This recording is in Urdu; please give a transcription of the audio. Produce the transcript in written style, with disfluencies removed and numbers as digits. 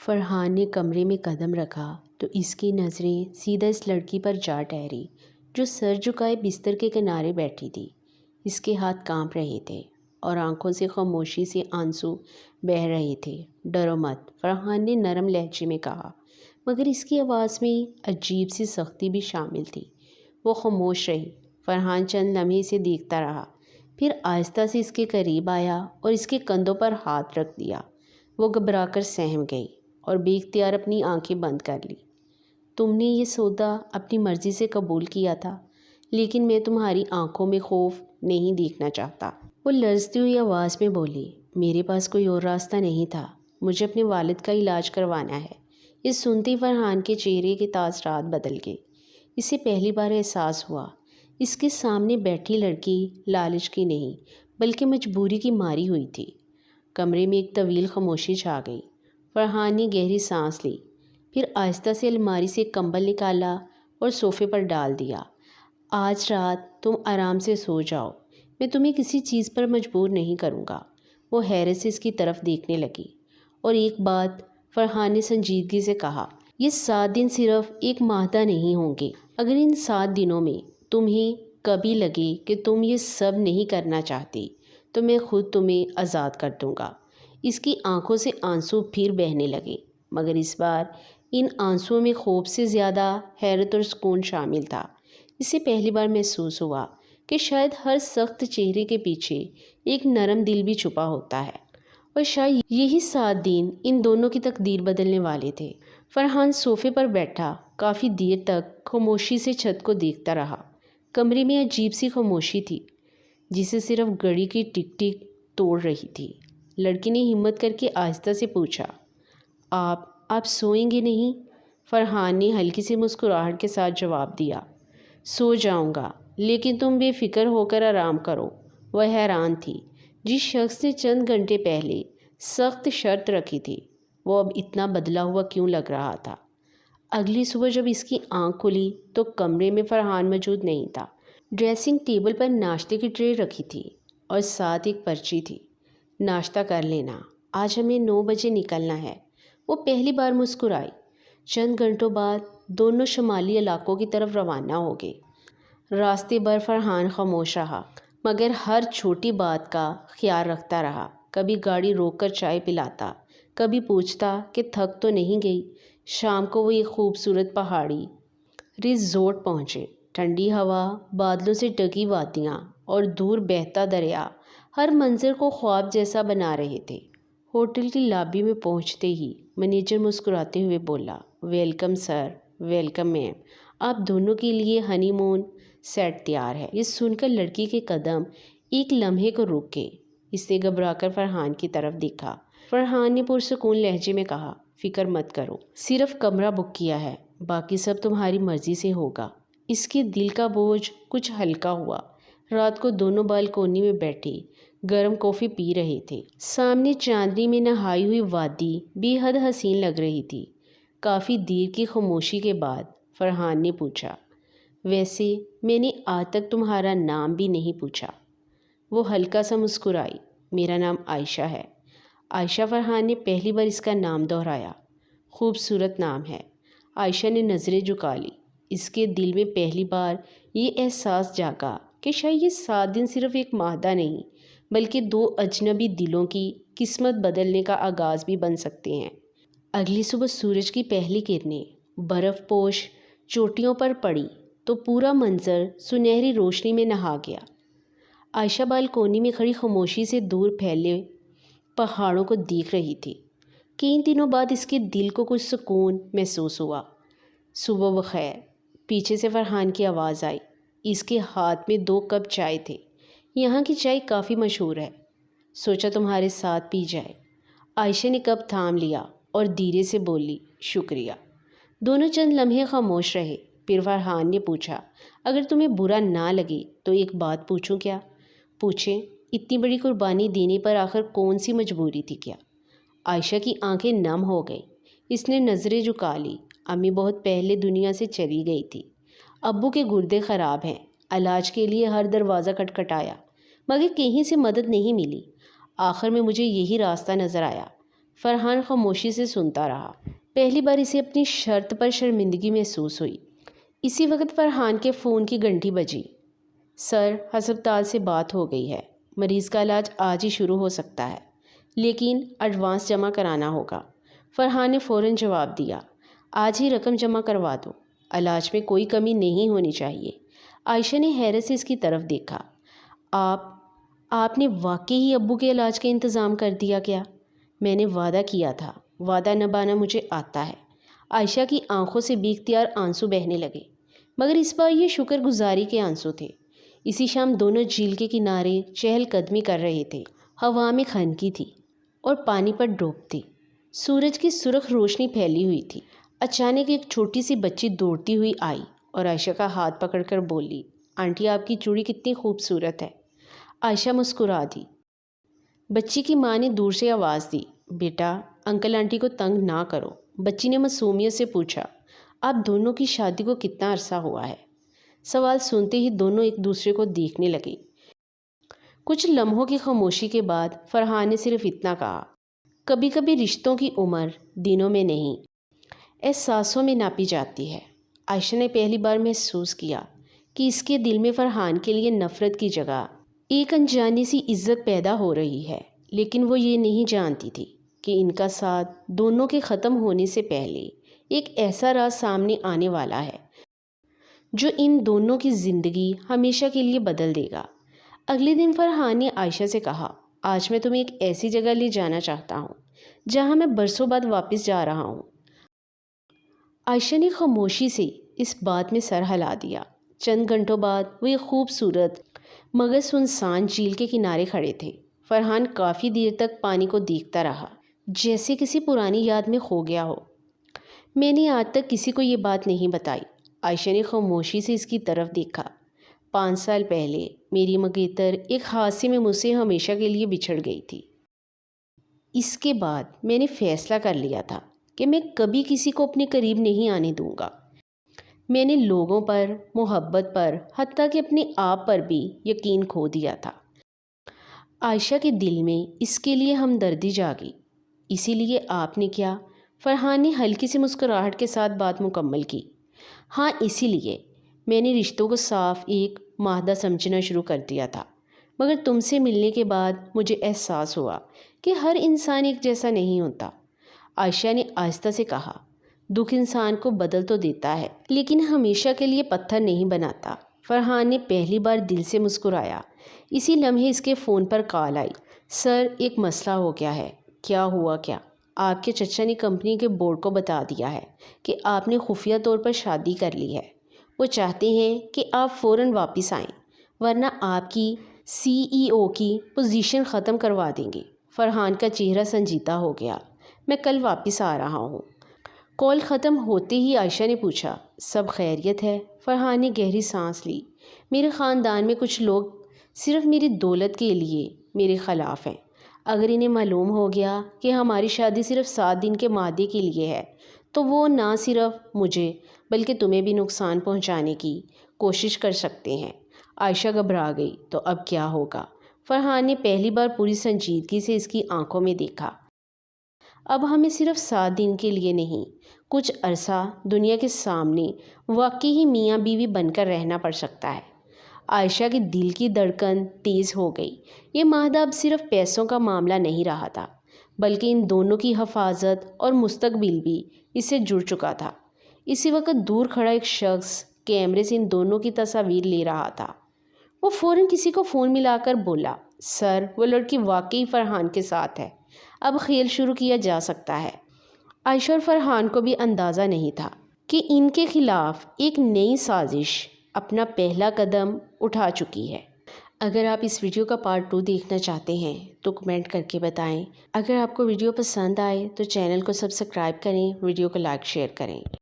فرحان نے کمرے میں قدم رکھا تو اس کی نظریں سیدھا اس لڑکی پر جا ٹھہری جو سر جھکائے بستر کے کنارے بیٹھی تھی۔ اس کے ہاتھ کانپ رہے تھے اور آنکھوں سے خاموشی سے آنسو بہہ رہے تھے۔ ڈرو مت، فرحان نے نرم لہجے میں کہا، مگر اس کی آواز میں عجیب سی سختی بھی شامل تھی۔ وہ خاموش رہی۔ فرحان چند لمحے اسے دیکھتا رہا، پھر آہستہ سے اس کے قریب آیا اور اس کے کندھوں پر ہاتھ رکھ دیا۔ وہ گھبرا کر سہم گئی اور بے اختیار اپنی آنکھیں بند کر لی۔ تم نے یہ سودا اپنی مرضی سے قبول کیا تھا، لیکن میں تمہاری آنکھوں میں خوف نہیں دیکھنا چاہتا۔ وہ لرزتی ہوئی آواز میں بولی، میرے پاس کوئی اور راستہ نہیں تھا، مجھے اپنے والد کا علاج کروانا ہے۔ یہ سنتے فرحان کے چہرے کے تاثرات بدل گئے۔ اسے پہلی بار احساس ہوا، اس کے سامنے بیٹھی لڑکی لالچ کی نہیں بلکہ مجبوری کی ماری ہوئی تھی۔ کمرے میں ایک طویل خاموشی چھا گئی۔ فرحان نے گہری سانس لی، پھر آہستہ سے الماری سے کمبل نکالا اور صوفے پر ڈال دیا۔ آج رات تم آرام سے سو جاؤ، میں تمہیں کسی چیز پر مجبور نہیں کروں گا۔ وہ حیرت سے اس کی طرف دیکھنے لگی۔ اور ایک بات، فرحان نے سنجیدگی سے کہا، یہ 7 دن صرف ایک ماہدہ نہیں ہوں گے۔ اگر ان 7 دنوں میں تمہیں کبھی لگے کہ تم یہ سب نہیں کرنا چاہتی تو میں خود تمہیں آزاد کر دوں گا۔ اس کی آنکھوں سے آنسو پھر بہنے لگے، مگر اس بار ان آنسوؤں میں خوف سے زیادہ حیرت اور سکون شامل تھا۔ اسے پہلی بار محسوس ہوا کہ شاید ہر سخت چہرے کے پیچھے ایک نرم دل بھی چھپا ہوتا ہے، اور شاید یہی 7 دن ان دونوں کی تقدیر بدلنے والے تھے۔ فرحان صوفے پر بیٹھا کافی دیر تک خاموشی سے چھت کو دیکھتا رہا۔ کمرے میں عجیب سی خاموشی تھی جسے صرف گھڑی کی ٹک ٹک توڑ رہی تھی۔ لڑکی نے ہمت کر کے آہستہ سے پوچھا، آپ سوئیں گے نہیں؟ فرحان نے ہلکی سی مسکراہٹ کے ساتھ جواب دیا، سو جاؤں گا، لیکن تم بے فکر ہو کر آرام کرو۔ وہ حیران تھی، جس شخص نے چند گھنٹے پہلے سخت شرط رکھی تھی وہ اب اتنا بدلا ہوا کیوں لگ رہا تھا۔ اگلی صبح جب اس کی آنکھ کھلی تو کمرے میں فرحان موجود نہیں تھا۔ ڈریسنگ ٹیبل پر ناشتے کی ٹرے رکھی تھی اور ساتھ ایک پرچی تھی، ناشتہ کر لینا، آج ہمیں 9 بجے نکلنا ہے۔ وہ پہلی بار مسکرائی۔ چند گھنٹوں بعد دونوں شمالی علاقوں کی طرف روانہ ہو گئے۔ راستے بھر فرحان خاموش رہا، مگر ہر چھوٹی بات کا خیال رکھتا رہا۔ کبھی گاڑی روک کر چائے پلاتا، کبھی پوچھتا کہ تھک تو نہیں گئی۔ شام کو وہ ایک خوبصورت پہاڑی ریزورٹ پہنچے۔ ٹھنڈی ہوا، بادلوں سے ڈھکی وادیاں اور دور بہتا دریا ہر منظر کو خواب جیسا بنا رہے تھے۔ ہوٹل کی لابی میں پہنچتے ہی مینیجر مسکراتے ہوئے بولا، ویلکم سر، ویلکم میم، آپ دونوں کے لیے ہنی مون سیٹ تیار ہے۔ یہ سن کر لڑکی کے قدم ایک لمحے کو رک گئے۔ اس نے گھبرا کر فرحان کی طرف دیکھا۔ فرحان نے پرسکون لہجے میں کہا، فکر مت کرو، صرف کمرہ بک کیا ہے، باقی سب تمہاری مرضی سے ہوگا۔ اس کے دل کا بوجھ کچھ ہلکا ہوا۔ رات کو دونوں بالکونی میں بیٹھے گرم کافی پی رہے تھے۔ سامنے چاندنی میں نہائی ہوئی وادی بے حد حسین لگ رہی تھی۔ کافی دیر کی خاموشی کے بعد فرحان نے پوچھا، ویسے میں نے آج تک تمہارا نام بھی نہیں پوچھا۔ وہ ہلکا سا مسکرائی، میرا نام عائشہ ہے۔ عائشہ، فرحان نے پہلی بار اس کا نام دہرایا۔ خوبصورت نام ہے۔ عائشہ نے نظریں جھکا لی۔ اس کے دل میں پہلی بار یہ احساس جاگا کہ شاید یہ 7 دن صرف ایک ماہدہ نہیں بلکہ 2 اجنبی دلوں کی قسمت بدلنے کا آغاز بھی بن سکتے ہیں۔ اگلی صبح سورج کی پہلی کرنیں برف پوش چوٹیوں پر پڑی تو پورا منظر سنہری روشنی میں نہا گیا۔ عائشہ بالکونی میں کھڑی خاموشی سے دور پھیلے پہاڑوں کو دیکھ رہی تھی۔ کئی دنوں بعد اس کے دل کو کچھ سکون محسوس ہوا۔ صبح بخیر، پیچھے سے فرحان کی آواز آئی۔ اس کے ہاتھ میں 2 کپ چائے تھے۔ یہاں کی چائے کافی مشہور ہے، سوچا تمہارے ساتھ پی جائے۔ عائشہ نے کپ تھام لیا اور دھیرے سے بولی، شکریہ۔ دونوں چند لمحے خاموش رہے، پھر فرحان نے پوچھا، اگر تمہیں برا نہ لگے تو ایک بات پوچھوں کیا؟ پوچھیں، اتنی بڑی قربانی دینے پر آخر کون سی مجبوری تھی کیا؟ عائشہ کی آنکھیں نم ہو گئیں۔ اس نے نظریں جھکا لی۔ امی بہت پہلے دنیا سے چلی گئی تھی۔ ابو کے گردے خراب ہیں۔ علاج کے لیے ہر دروازہ کھٹکھٹایا مگر کہیں سے مدد نہیں ملی۔ آخر میں مجھے یہی راستہ نظر آیا۔ فرحان خاموشی سے سنتا رہا۔ پہلی بار اسے اپنی شرط پر شرمندگی محسوس ہوئی۔ اسی وقت فرحان کے فون کی گھنٹی بجی۔ سر، ہسپتال سے بات ہو گئی ہے، مریض کا علاج آج ہی شروع ہو سکتا ہے، لیکن ایڈوانس جمع کرانا ہوگا۔ فرحان نے فوراً جواب دیا، آج ہی رقم جمع کروا دو، علاج میں کوئی کمی نہیں ہونی چاہیے۔ عائشہ نے حیرت سے اس کی طرف دیکھا۔ آپ نے واقعی ہی ابو کے علاج کا انتظام کر دیا کیا؟ میں نے وعدہ کیا تھا، وعدہ نبھانا مجھے آتا ہے۔ عائشہ کی آنکھوں سے بے اختیار آنسو بہنے لگے، مگر اس بار یہ شکر گزاری کے آنسو تھے۔ اسی شام دونوں جھیل کے کنارے چہل قدمی کر رہے تھے۔ ہوا میں خنکی تھی اور پانی پر ڈوب تھی۔ سورج کی سرخ روشنی پھیلی ہوئی تھی۔ اچانک ایک چھوٹی سی بچی دوڑتی ہوئی آئی اور عائشہ کا ہاتھ پکڑ کر بولی، آنٹی آپ کی چوڑی کتنی خوبصورت ہے۔ عائشہ مسکرا دی۔ بچی کی ماں نے دور سے آواز دی، بیٹا انکل آنٹی کو تنگ نہ کرو۔ بچی نے معصومیت سے پوچھا، آپ دونوں کی شادی کو کتنا عرصہ ہوا ہے؟ سوال سنتے ہی دونوں ایک دوسرے کو دیکھنے لگے۔ کچھ لمحوں کی خاموشی کے بعد فرحان نے صرف اتنا کہا، کبھی کبھی رشتوں کی عمر دنوں میں نہیں، احساسوں میں ناپی جاتی ہے۔ عائشہ نے پہلی بار محسوس کیا کہ اس کے دل میں فرحان کے لیے نفرت کی جگہ ایک انجانی سی عزت پیدا ہو رہی ہے، لیکن وہ یہ نہیں جانتی تھی کہ ان کا ساتھ دونوں کے ختم ہونے سے پہلے ایک ایسا راز سامنے آنے والا ہے جو ان دونوں کی زندگی ہمیشہ کے لیے بدل دے گا۔ اگلے دن فرحان نے عائشہ سے کہا، آج میں تمہیں ایک ایسی جگہ لے جانا چاہتا ہوں جہاں میں برسوں بعد واپس جا رہا ہوں۔ عائشہ نے خاموشی سے اس بات میں سر ہلا دیا۔ چند گھنٹوں بعد وہ ایک خوبصورت مگر سنسان جھیل کے کنارے کھڑے تھے۔ فرحان کافی دیر تک پانی کو دیکھتا رہا، جیسے کسی پرانی یاد میں کھو گیا ہو۔ میں نے آج تک کسی کو یہ بات نہیں بتائی۔ عائشہ نے خاموشی سے اس کی طرف دیکھا۔ 5 سال پہلے میری منگیتر ایک حادثے میں مجھ سے ہمیشہ کے لیے بچھڑ گئی تھی۔ اس کے بعد میں نے فیصلہ کر لیا تھا کہ میں کبھی کسی کو اپنے قریب نہیں آنے دوں گا۔ میں نے لوگوں پر، محبت پر، حتیٰ کہ اپنے آپ پر بھی یقین کھو دیا تھا۔ عائشہ کے دل میں اس کے لیے ہمدردی جاگی۔ اسی لیے آپ نے کیا؟ فرحان نے ہلکی سی مسکراہٹ کے ساتھ بات مکمل کی۔ ہاں، اسی لیے میں نے رشتوں کو صاف ایک معاہدہ سمجھنا شروع کر دیا تھا، مگر تم سے ملنے کے بعد مجھے احساس ہوا کہ ہر انسان ایک جیسا نہیں ہوتا۔ عائشہ نے آہستہ سے کہا، دکھ انسان کو بدل تو دیتا ہے، لیکن ہمیشہ کے لیے پتھر نہیں بناتا۔ فرحان نے پہلی بار دل سے مسکرایا۔ اسی لمحے اس کے فون پر کال آئی۔ سر، ایک مسئلہ ہو گیا ہے۔ کیا ہوا؟ کیا؟ آپ کے چچا نے کمپنی کے بورڈ کو بتا دیا ہے کہ آپ نے خفیہ طور پر شادی کر لی ہے۔ وہ چاہتے ہیں کہ آپ فوراً واپس آئیں، ورنہ آپ کی CEO کی پوزیشن ختم کروا دیں گے۔ فرحان کا چہرہ سنجیدہ ہو گیا۔ میں کل واپس آ رہا ہوں۔ کال ختم ہوتے ہی عائشہ نے پوچھا، سب خیریت ہے؟ فرحان نے گہری سانس لی۔ میرے خاندان میں کچھ لوگ صرف میری دولت کے لیے میرے خلاف ہیں۔ اگر انہیں معلوم ہو گیا کہ ہماری شادی صرف 7 دن کے معاہدے کے لیے ہے تو وہ نہ صرف مجھے بلکہ تمہیں بھی نقصان پہنچانے کی کوشش کر سکتے ہیں۔ عائشہ گھبرا گئی۔ تو اب کیا ہوگا؟ فرحان نے پہلی بار پوری سنجیدگی سے اس کی آنکھوں میں دیکھا۔ اب ہمیں صرف 7 دن کے لیے نہیں، کچھ عرصہ دنیا کے سامنے واقعی ہی میاں بیوی بن کر رہنا پڑ سکتا ہے۔ عائشہ کے دل کی دھڑکن تیز ہو گئی۔ یہ معاہدہ اب صرف پیسوں کا معاملہ نہیں رہا تھا، بلکہ ان دونوں کی حفاظت اور مستقبل بھی اس سے جڑ چکا تھا۔ اسی وقت دور کھڑا ایک شخص کیمرے سے ان دونوں کی تصاویر لے رہا تھا۔ وہ فوراً کسی کو فون ملا کر بولا، سر، وہ لڑکی واقعی فرحان کے ساتھ ہے، اب کھیل شروع کیا جا سکتا ہے۔ عائشہ اور فرحان کو بھی اندازہ نہیں تھا کہ ان کے خلاف ایک نئی سازش اپنا پہلا قدم اٹھا چکی ہے۔ اگر آپ اس ویڈیو کا پارٹ 2 دیکھنا چاہتے ہیں تو کمنٹ کر کے بتائیں۔ اگر آپ کو ویڈیو پسند آئے تو چینل کو سبسکرائب کریں، ویڈیو کو لائک شیئر کریں۔